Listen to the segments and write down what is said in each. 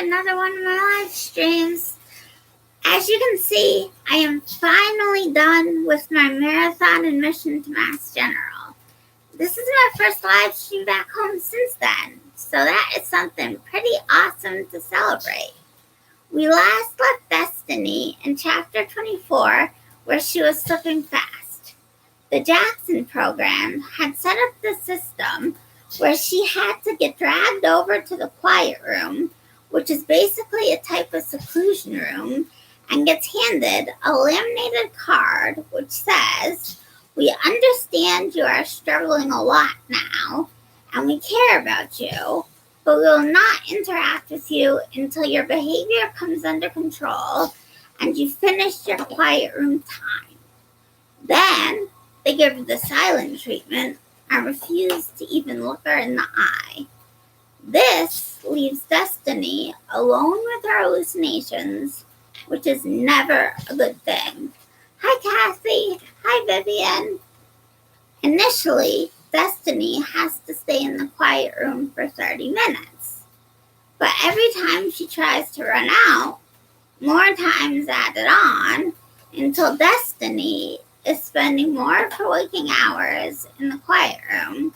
another one of my live streams. As you can see, I am finally done with my marathon admission to Mass General. This is my first live stream back home since then, so that is something pretty awesome to celebrate. We last left Destiny in chapter 24, where she was slipping fast. The Jackson program had set up the system where she had to get dragged over to the quiet room, which is basically a type of seclusion room, and gets handed a laminated card which says, "We understand you are struggling a lot now, and we care about you, but we will not interact with you until your behavior comes under control and you finish your quiet room time." Then they give her the silent treatment and refuse to even look her in the eye. This leaves Destiny alone with her hallucinations, which is never a good thing. Hi, Kathy. Hi, Vivian. Initially, Destiny has to stay in the quiet room for 30 minutes. But every time she tries to run out, more time is added on until Destiny is spending more of her waking hours in the quiet room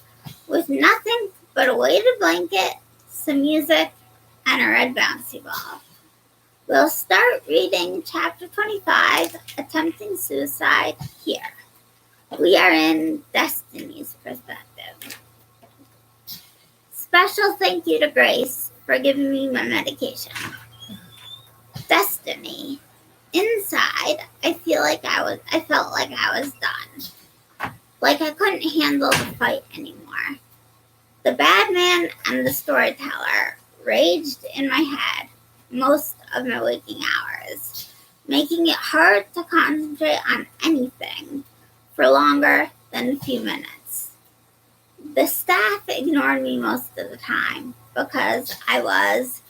with nothing but a weighted blanket, some music, and a red bouncy ball. We'll start reading chapter 25, Attempting Suicide, here. We are in Destiny's perspective. Special thank you to Grace for giving me my medication. Destiny. Inside, I felt like I was done. Like I couldn't handle the fight anymore. The bad man and the storyteller raged in my head most of my waking hours, making it hard to concentrate on anything for longer than a few minutes. The staff ignored me most of the time because I was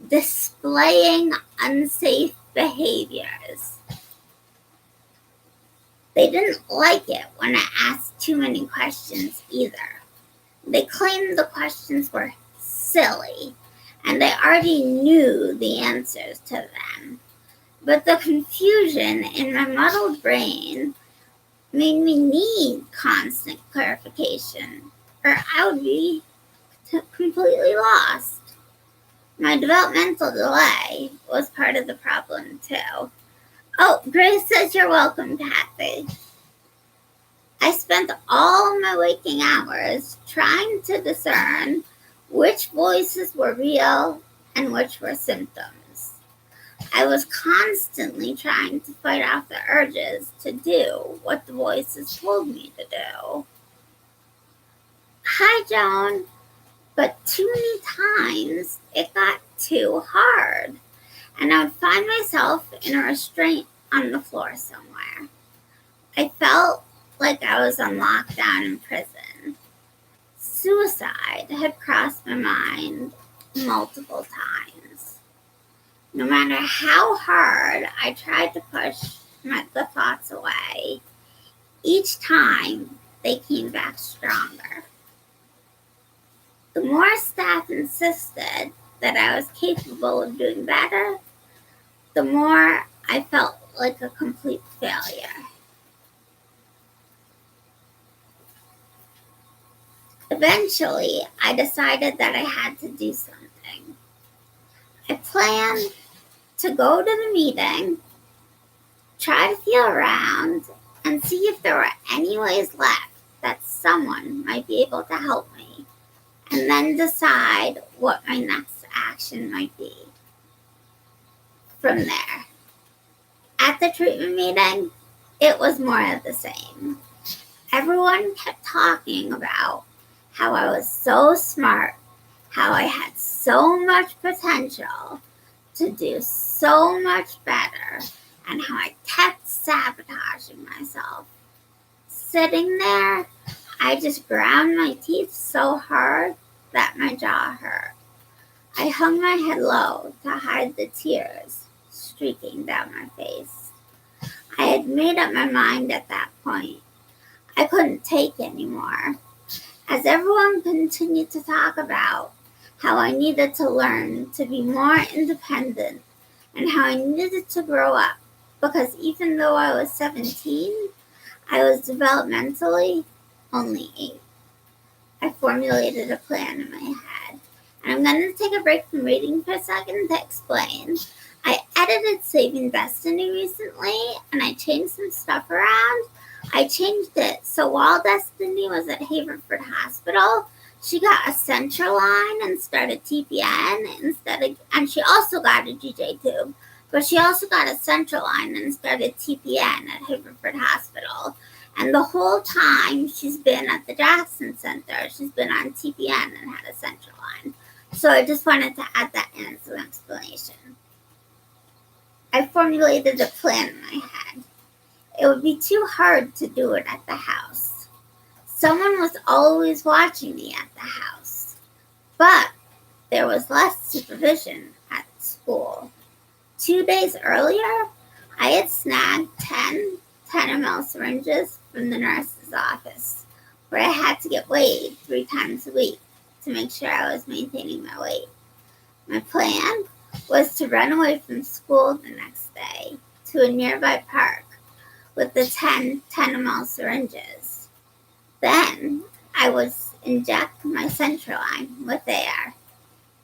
displaying unsafe behaviors. They didn't like it when I asked too many questions either. They claimed the questions were silly, and they already knew the answers to them. But the confusion in my muddled brain made me need constant clarification, or I would be completely lost. My developmental delay was part of the problem, too. Oh, Grace says you're welcome, Kathy. I spent all my waking hours trying to discern which voices were real and which were symptoms. I was constantly trying to fight off the urges to do what the voices told me to do. Hi, Joan. But too many times it got too hard, and I would find myself in a restraint on the floor somewhere. I felt like I was on lockdown in prison. Suicide had crossed my mind multiple times. No matter how hard I tried to push the thoughts away, each time they came back stronger. The more staff insisted that I was capable of doing better, the more I felt like a complete failure. Eventually, I decided that I had to do something. I planned to go to the meeting, try to feel around, and see if there were any ways left that someone might be able to help me, and then decide what my next action might be. From there, at the treatment meeting, it was more of the same. Everyone kept talking about how I was so smart, how I had so much potential to do so much better, and how I kept sabotaging myself. Sitting there, I just ground my teeth so hard that my jaw hurt. I hung my head low to hide the tears streaking down my face. I had made up my mind at that point. I couldn't take anymore. As everyone continued to talk about how I needed to learn to be more independent, and how I needed to grow up, because even though I was 17, I was developmentally only 8. I formulated a plan in my head, and I'm going to take a break from reading for a second to explain. I edited Saving Destiny recently, and I changed some stuff around. I changed it so while Destiny was at Haverford Hospital, she got a central line and started TPN and she also got a GJ tube, but she also got a central line and started TPN at Haverford Hospital. And the whole time she's been at the Jackson Center, she's been on TPN and had a central line. So I just wanted to add that in as an explanation. I formulated a plan in my head. It would be too hard to do it at the house. Someone was always watching me at the house, but there was less supervision at school. 2 days earlier, I had snagged 10 ml syringes from the nurse's office, where I had to get weighed 3 times a week to make sure I was maintaining my weight. My plan was to run away from school the next day to a nearby park with the 10 ml syringes. Then I would inject my central line with air.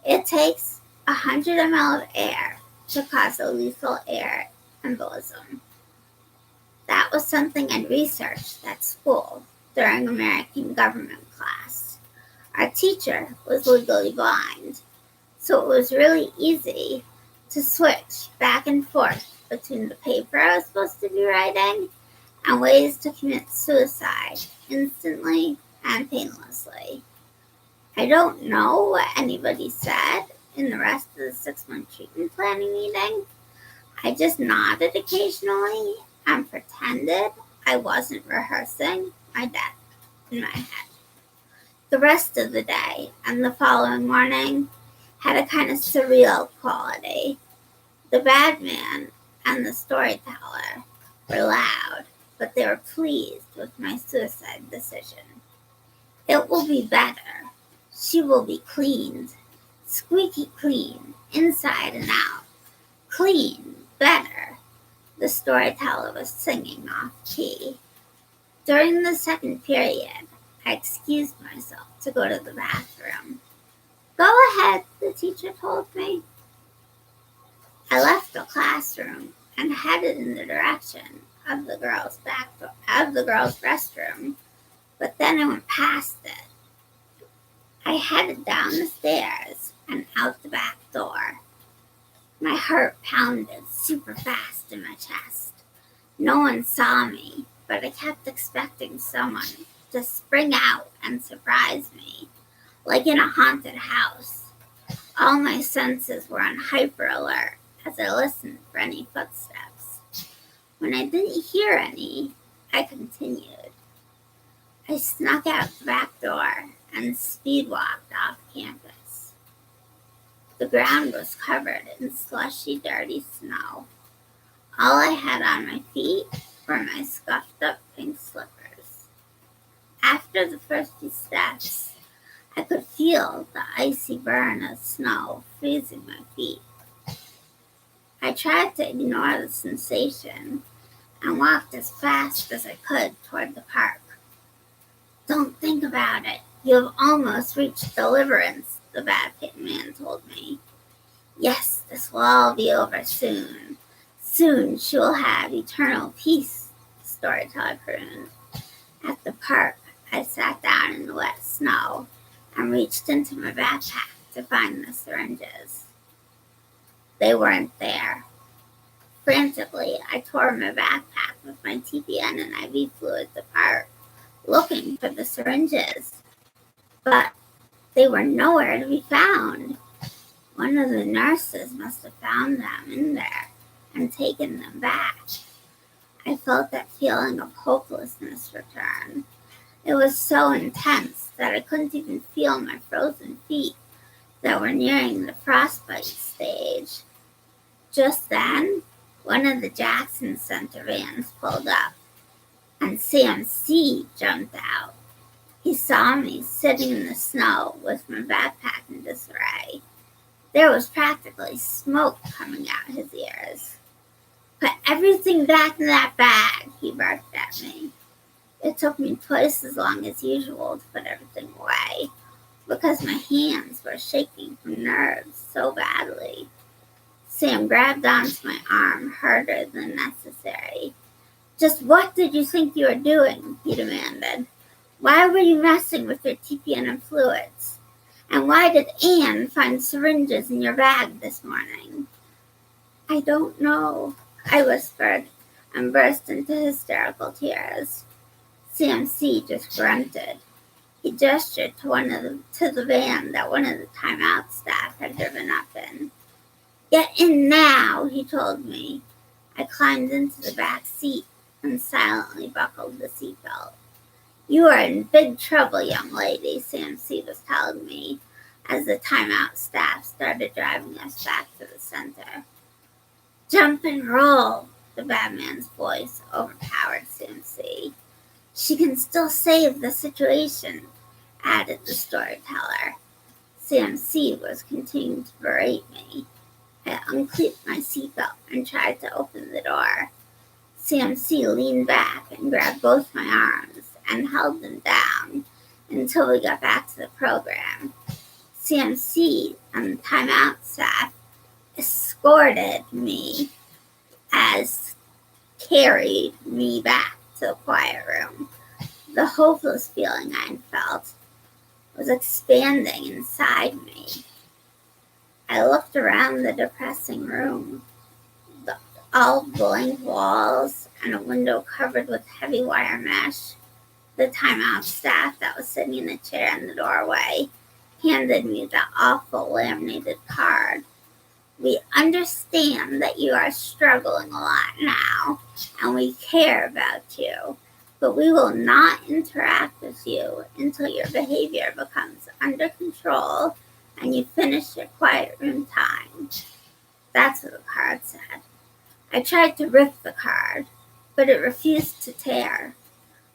It takes 100 ml of air to cause a lethal air embolism. That was something I researched at school during American government class. Our teacher was legally blind, so it was really easy to switch back and forth between the paper I was supposed to be writing and ways to commit suicide instantly and painlessly. I don't know what anybody said in the rest of the 6-month treatment planning meeting. I just nodded occasionally and pretended I wasn't rehearsing my death in my head. The rest of the day and the following morning had a kind of surreal quality. The bad man and the storyteller were loud, but they were pleased with my suicide decision. It will be better. She will be cleaned, squeaky clean, inside and out. Clean, better, the storyteller was singing off key. During the second period, I excused myself to go to the bathroom. Go ahead, the teacher told me. I left the classroom and headed in the direction of the girls' restroom, but then I went past it. I headed down the stairs and out the back door. My heart pounded super fast in my chest. No one saw me, but I kept expecting someone to spring out and surprise me, like in a haunted house. All my senses were on hyper alert as I listened for any footsteps. When I didn't hear any, I continued. I snuck out the back door and speed walked off campus. The ground was covered in slushy, dirty snow. All I had on my feet were my scuffed up pink slippers. After the first few steps, I could feel the icy burn of snow freezing my feet. I tried to ignore the sensation and walked as fast as I could toward the park. Don't think about it. You have almost reached deliverance, the bad man told me. Yes, this will all be over soon. Soon she will have eternal peace, the storyteller crooned. At the park, I sat down in the wet snow and reached into my backpack to find the syringes. They weren't there. Frantically, I tore my backpack with my TPN and IV fluids apart, looking for the syringes. But they were nowhere to be found. One of the nurses must have found them in there and taken them back. I felt that feeling of hopelessness return. It was so intense that I couldn't even feel my frozen feet that were nearing the frostbite stage. Just then, one of the Jackson Center vans pulled up, and Sam C. jumped out. He saw me sitting in the snow with my backpack in disarray. There was practically smoke coming out his ears. "Put everything back in that bag," he barked at me. It took me twice as long as usual to put everything away, because my hands were shaking from nerves so badly. Sam grabbed onto my arm harder than necessary. "Just what did you think you were doing?" he demanded. "Why were you messing with your TPN fluids? And why did Anne find syringes in your bag this morning?" "I don't know," I whispered, and burst into hysterical tears. CMC just grunted. He gestured to the van that one of the timeout staff had driven up in. "Get in now," he told me. I climbed into the back seat and silently buckled the seatbelt. "You are in big trouble, young lady," CMC was telling me as the timeout staff started driving us back to the center. "Jump and roll," the badman's voice overpowered CMC. "She can still save the situation," added the storyteller. CMC was continuing to berate me. I unclipped my seatbelt and tried to open the door. CMC leaned back and grabbed both my arms and held them down until we got back to the program. CMC and the timeout staff escorted me as carried me back to the quiet room. The hopeless feeling I felt was expanding inside me. I looked around the depressing room. All blank walls and a window covered with heavy wire mesh. The timeout staff that was sitting in a chair in the doorway handed me the awful laminated card. "We understand that you are struggling a lot now, and we care about you, but we will not interact with you until your behavior becomes under control and you finish your quiet room time." That's what the card said. I tried to rip the card, but it refused to tear.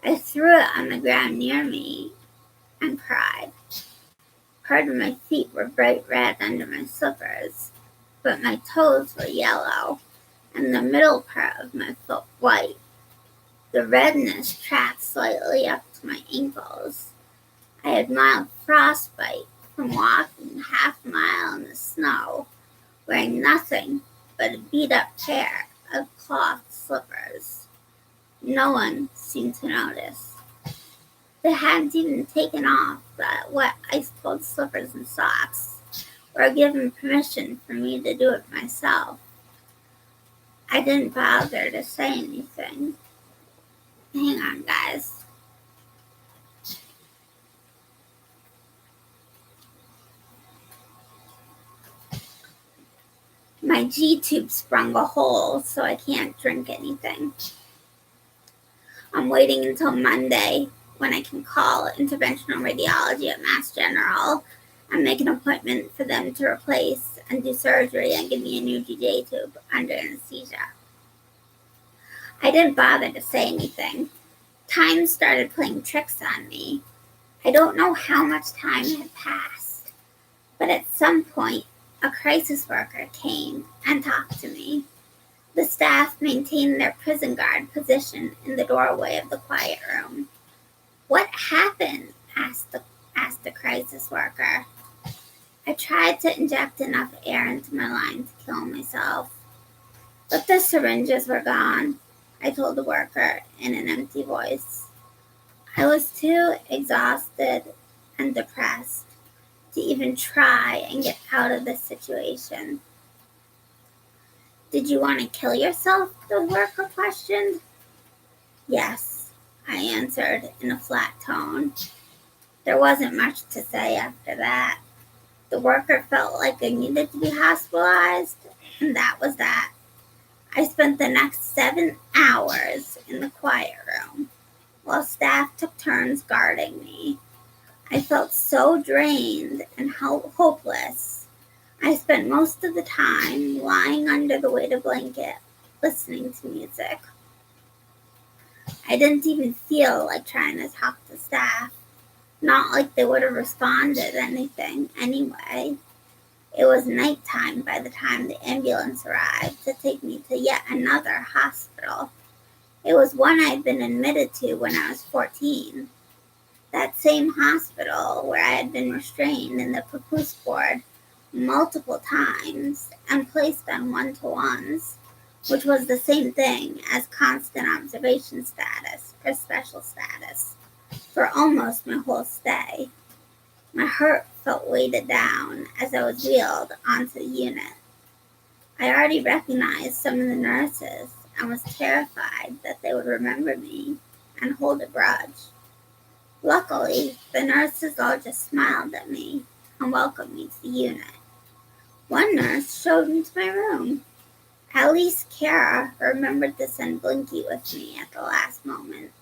I threw it on the ground near me and cried. Part of my feet were bright red under my slippers, but my toes were yellow, and the middle part of my foot white. The redness tracked slightly up to my ankles. I had mild frostbite from walking half a mile in the snow, wearing nothing but a beat-up pair of cloth slippers. No one seemed to notice. They hadn't even taken off the wet ice-cold slippers and socks, or given permission for me to do it myself. I didn't bother to say anything. Hang on, guys. My G-tube sprung a hole, so I can't drink anything. I'm waiting until Monday, when I can call interventional radiology at Mass General and make an appointment for them to replace and do surgery and give me a new GJ tube under anesthesia. I didn't bother to say anything. Time started playing tricks on me. I don't know how much time had passed, but at some point, a crisis worker came and talked to me. The staff maintained their prison guard position in the doorway of the quiet room. "What happened?" asked the crisis worker. I tried to inject enough air into my line to kill myself, but the syringes were gone, I told the worker in an empty voice. I was too exhausted and depressed to even try and get out of this situation. "Did you want to kill yourself?" the worker questioned. "Yes," I answered in a flat tone. There wasn't much to say after that. The worker felt like I needed to be hospitalized, and that was that. I spent the next 7 hours in the quiet room, while staff took turns guarding me. I felt so drained and hopeless. I spent most of the time lying under the weighted blanket, listening to music. I didn't even feel like trying to talk to staff. Not like they would have responded anything anyway. It was nighttime by the time the ambulance arrived to take me to yet another hospital. It was one I'd been admitted to when I was 14. That same hospital where I had been restrained in the papoose ward multiple times and placed on one-to-ones, which was the same thing as constant observation status or special status for almost my whole stay. My heart felt weighted down as I was wheeled onto the unit. I already recognized some of the nurses and was terrified that they would remember me and hold a grudge. Luckily, the nurses all just smiled at me and welcomed me to the unit. One nurse showed me to my room. At least Kara remembered to send Blinky with me at the last moment.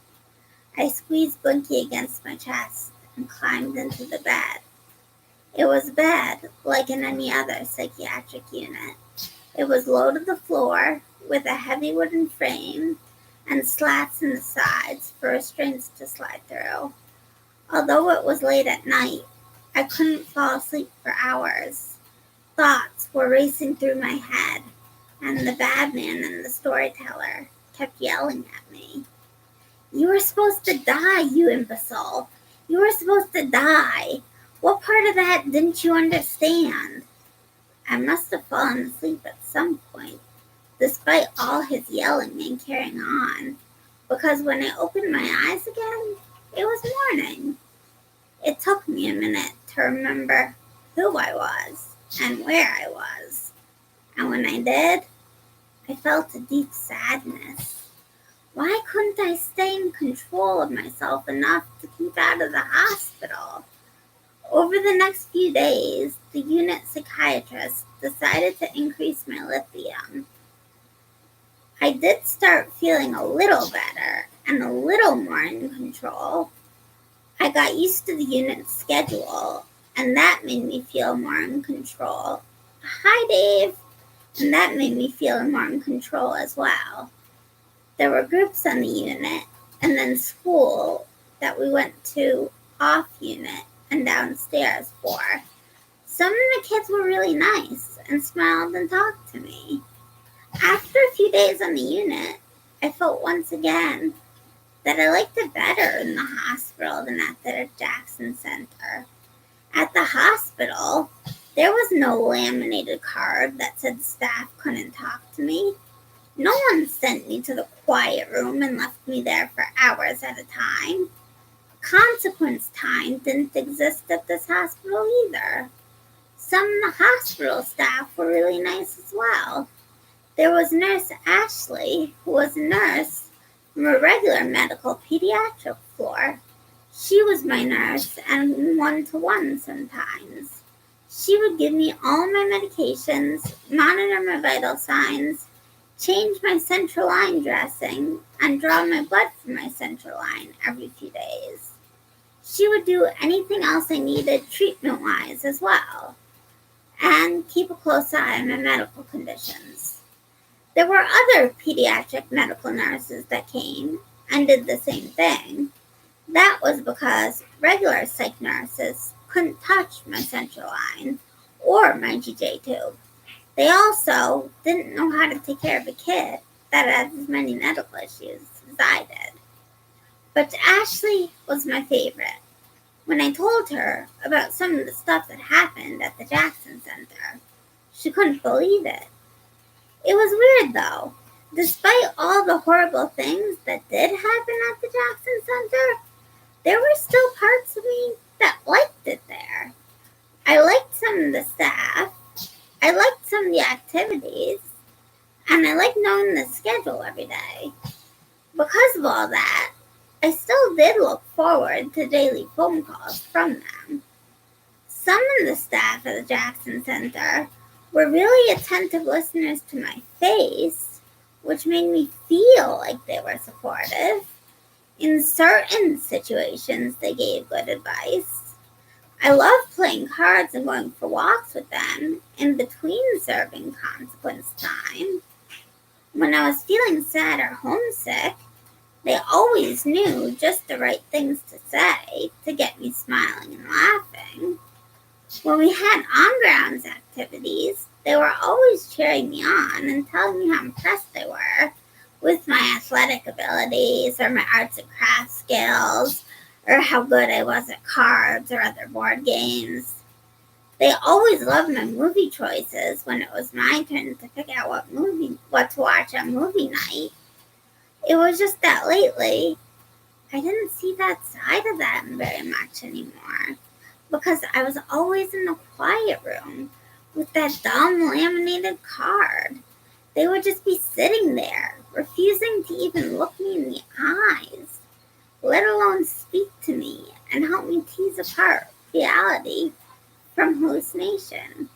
I squeezed Blinky against my chest and climbed into the bed. It was a bed like in any other psychiatric unit. It was low to the floor with a heavy wooden frame and slats in the sides for restraints to slide through. Although it was late at night, I couldn't fall asleep for hours. Thoughts were racing through my head, and the bad man and the storyteller kept yelling at me. "You were supposed to die, you imbecile. You were supposed to die. What part of that didn't you understand?" I must have fallen asleep at some point, despite all his yelling and carrying on, because when I opened my eyes again, it was morning. It took me a minute to remember who I was and where I was, and when I did, I felt a deep sadness. Why couldn't I stay in control of myself enough to keep out of the hospital? Over the next few days, the unit psychiatrist decided to increase my lithium. I did start feeling a little better and a little more in control. I got used to the unit's schedule, and that made me feel more in control. "Hi, Dave." And that made me feel more in control as well. There were groups on the unit, and then school that we went to off unit and downstairs for. Some of the kids were really nice and smiled and talked to me. After a few days on the unit, I felt once again that I liked it better in the hospital than at the Jackson Center. At the hospital, there was no laminated card that said staff couldn't talk to me. No one sent me to the quiet room and left me there for hours at a time. Consequence time didn't exist at this hospital either. Some of the hospital staff were really nice as well. There was Nurse Ashley, who was a nurse from a regular medical pediatric floor. She was my nurse and one-to-one sometimes. She would give me all my medications, monitor my vital signs, change my central line dressing, and draw my blood from my central line every few days. She would do anything else I needed treatment-wise as well, and keep a close eye on my medical conditions. There were other pediatric medical nurses that came and did the same thing. That was because regular psych nurses couldn't touch my central line or my GJ tube. They also didn't know how to take care of a kid that had as many medical issues as I did. But Ashley was my favorite. When I told her about some of the stuff that happened at the Jackson Center, she couldn't believe it. It was weird though. Despite all the horrible things that did happen at the Jackson Center, there were still parts of me that liked it there. I liked some of the staff, I liked some of the activities, and I liked knowing the schedule every day. Because of all that, I still did look forward to daily phone calls from them. Some of the staff at the Jackson Center were really attentive listeners to my face, which made me feel like they were supportive. In certain situations, they gave good advice. I loved playing cards and going for walks with them in between serving consequence time. When I was feeling sad or homesick, They always knew just the right things to say to get me smiling and laughing. When we had on-grounds activities, they were always cheering me on and telling me how impressed they were with my athletic abilities or my arts and crafts skills or how good I was at cards or other board games. They always loved my movie choices when it was my turn to pick out what to watch on movie night. It was just that lately, I didn't see that side of them very much anymore because I was always in the quiet room with that dumb laminated card. They would just be sitting there, refusing to even look me in the eyes, let alone speak to me and help me tease apart reality from hallucination.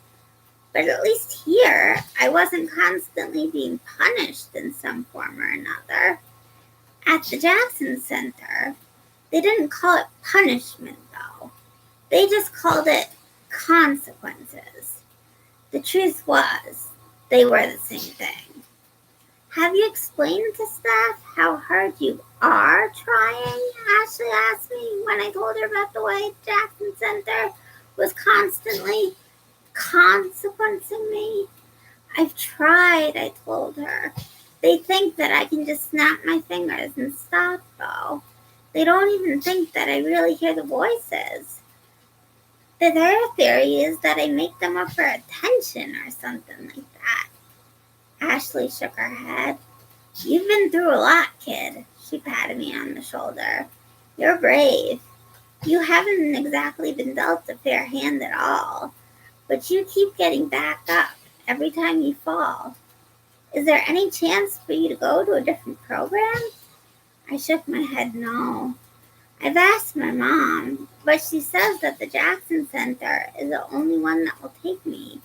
But at least here, I wasn't constantly being punished in some form or another. At the Jackson Center, they didn't call it punishment, though. They just called it consequences. The truth was, they were the same thing. Have you explained to staff how hard you are trying? Ashley asked me when I told her about the way Jackson Center was constantly consequencing me. I've tried, I told her. They think that I can just snap my fingers and stop, though. They don't even think that I really hear the voices. Their theory is that I make them up for attention or something like that. Ashley shook her head. You've been through a lot, kid. She patted me on the shoulder. You're brave. You haven't exactly been dealt a fair hand at all, but you keep getting back up every time you fall. Is there any chance for you to go to a different program? I shook my head no. I've asked my mom, but she says that the Jackson Center is the only one that will take me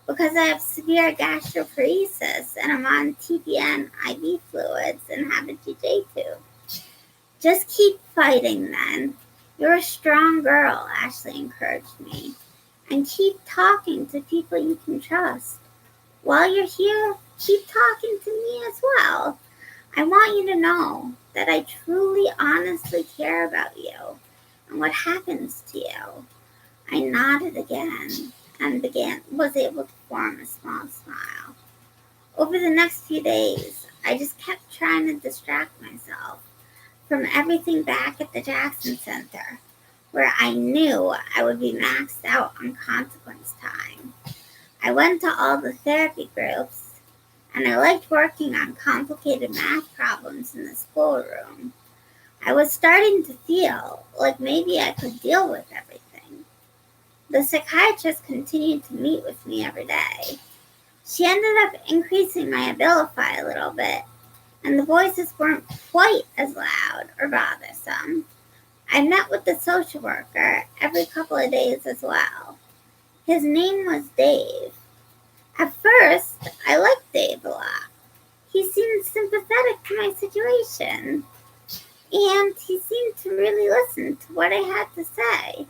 because I have severe gastroparesis and I'm on TPN IV fluids and have a GJ tube. Just keep fighting then. You're a strong girl, Ashley encouraged me. And keep talking to people you can trust. While you're here, keep talking to me as well. I want you to know that I truly, honestly care about you and what happens to you. I nodded again and was able to form a small smile. Over the next few days, I just kept trying to distract myself from everything back at the Jackson Center, where I knew I would be maxed out on consequence time. I went to all the therapy groups, and I liked working on complicated math problems in the schoolroom. I was starting to feel like maybe I could deal with everything. The psychiatrist continued to meet with me every day. She ended up increasing my Abilify a little bit, and the voices weren't quite as loud or bothersome. I met with the social worker every couple of days as well. His name was Dave. At first, I liked Dave a lot. He seemed sympathetic to my situation, and he seemed to really listen to what I had to say.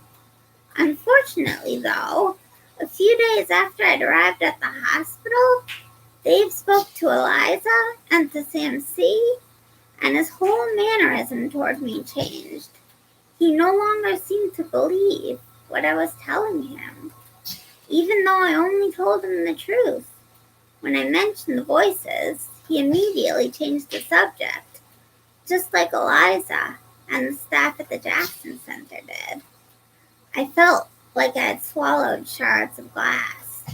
Unfortunately, though, a few days after I'd arrived at the hospital, Dave spoke to Aliza and to Sam C., and his whole mannerism toward me changed. He no longer seemed to believe what I was telling him, even though I only told him the truth. When I mentioned the voices, he immediately changed the subject, just like Aliza and the staff at the Jackson Center did. I felt like I had swallowed shards of glass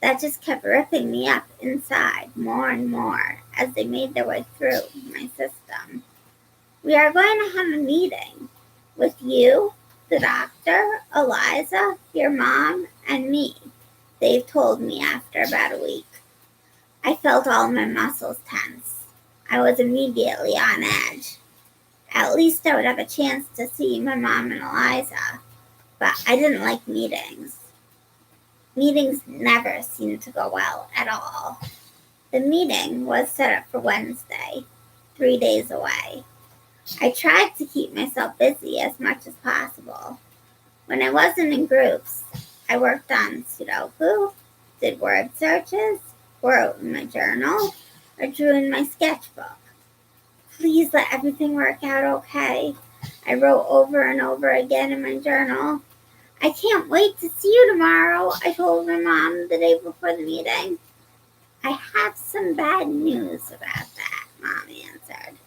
that just kept ripping me up inside more and more as they made their way through my system. We are going to have a meeting with you, the doctor, Aliza, your mom, and me, Dave told me after about a week. I felt all my muscles tense. I was immediately on edge. At least I would have a chance to see my mom and Aliza, but I didn't like meetings. Meetings never seemed to go well at all. The meeting was set up for Wednesday, 3 days away. I tried to keep myself busy as much as possible. When I wasn't in groups, I worked on Sudoku, did word searches, wrote in my journal, or drew in my sketchbook. Please let everything work out okay. I wrote over and over again in my journal. I can't wait to see you tomorrow, I told my mom the day before the meeting. I have some bad news about that, Mom answered.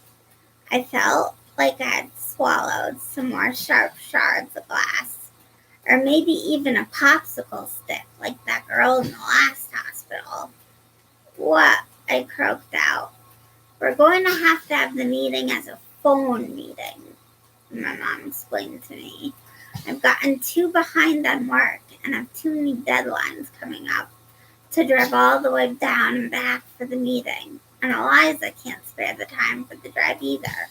I felt like I had swallowed some more sharp shards of glass, or maybe even a popsicle stick like that girl in the last hospital. What? I croaked out. We're going to have the meeting as a phone meeting, my mom explained to me. I've gotten too behind on work and have too many deadlines coming up to drive all the way down and back for the meeting, and Aliza can't spare the time for the drive either.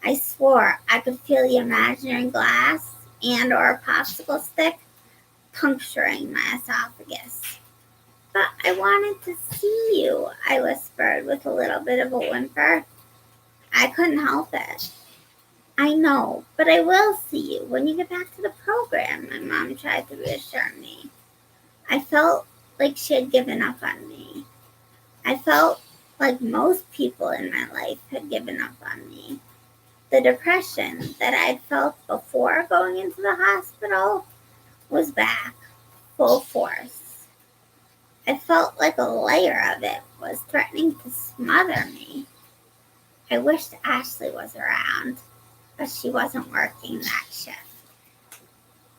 I swore I could feel the imaginary glass and or a popsicle stick puncturing my esophagus. But I wanted to see you, I whispered with a little bit of a whimper. I couldn't help it. I know, but I will see you when you get back to the program, my mom tried to reassure me. I felt like she had given up on me. I felt like most people in my life had given up on me. The depression that I'd felt before going into the hospital was back, full force. I felt like a layer of it was threatening to smother me. I wished Ashley was around, but she wasn't working that shift.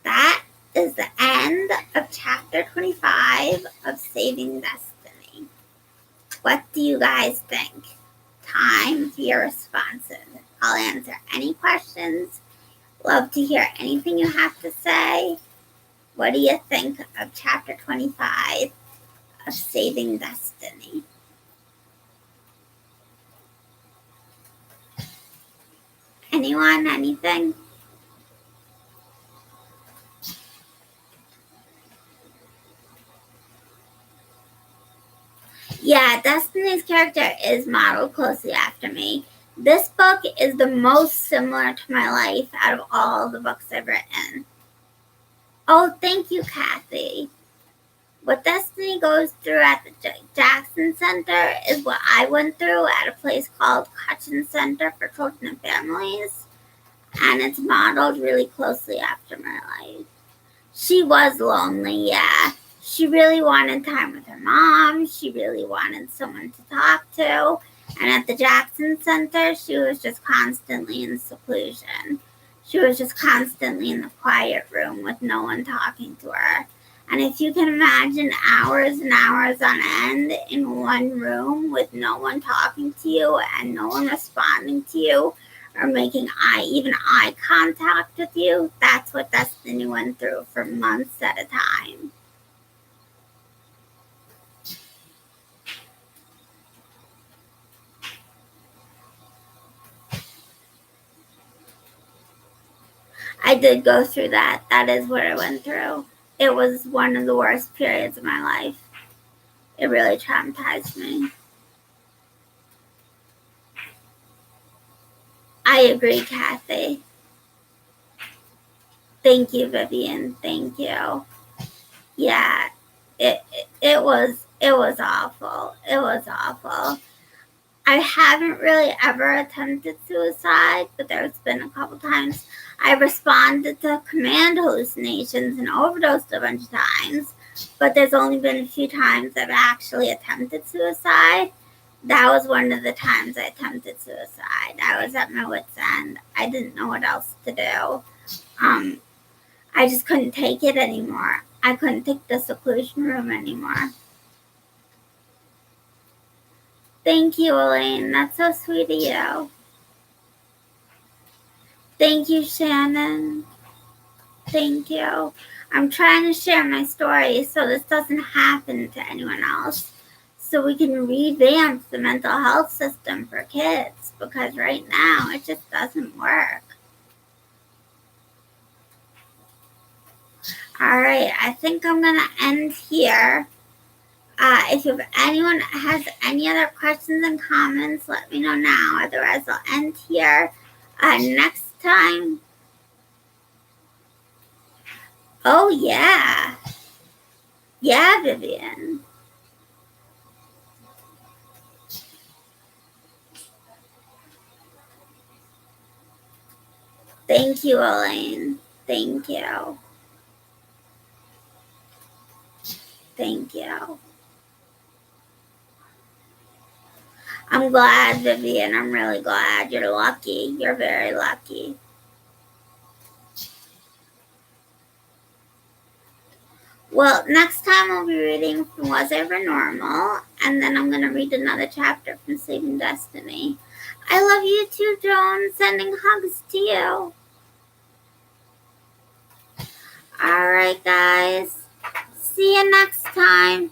That is the end of chapter 25 of Saving Destiny. What do you guys think? Time for your responses. I'll answer any questions. Love to hear anything you have to say. What do you think of chapter 25 of Saving Destiny? Anyone? Anything? Yeah, Destiny's character is modeled closely after me. This book is the most similar to my life out of all the books I've written. Oh, thank you, Kathy. What Destiny goes through at the Jackson Center is what I went through at a place called Hutchins Center for Children and Families, and it's modeled really closely after my life. She was lonely, yeah. She really wanted time with her mom. She really wanted someone to talk to. And at the Jackson Center, she was just constantly in seclusion. She was just constantly in the quiet room with no one talking to her. And if you can imagine hours and hours on end in one room with no one talking to you and no one responding to you or making even eye contact with you, that's what Destiny went through for months at a time. I did go through that. That is what I went through. It was one of the worst periods of my life. It really traumatized me. I agree, Kathy. Thank you, Vivian. Thank you. Yeah, it was awful. It was awful. I haven't really ever attempted suicide, but there's been a couple times I responded to command hallucinations and overdosed a bunch of times, but there's only been a few times I've actually attempted suicide. That was one of the times I attempted suicide. I was at my wit's end. I didn't know what else to do. I just couldn't take it anymore. I couldn't take the seclusion room anymore. Thank you, Elaine. That's so sweet of you. Thank you, Shannon. Thank you. I'm trying to share my story so this doesn't happen to anyone else. So we can revamp the mental health system for kids, because right now it just doesn't work. All right, I think I'm going to end here. If anyone has any other questions and comments, let me know now. Otherwise, I'll end here. Next time. Oh, yeah. Yeah, Vivian. Thank you, Elaine. Thank you. Thank you. I'm glad, Vivian. I'm really glad. You're lucky. You're very lucky. Well, next time I'll be reading from Was Ever Normal, and then I'm going to read another chapter from Saving Destiny. I love you too, Joan. Sending hugs to you. Alright, guys. See you next time.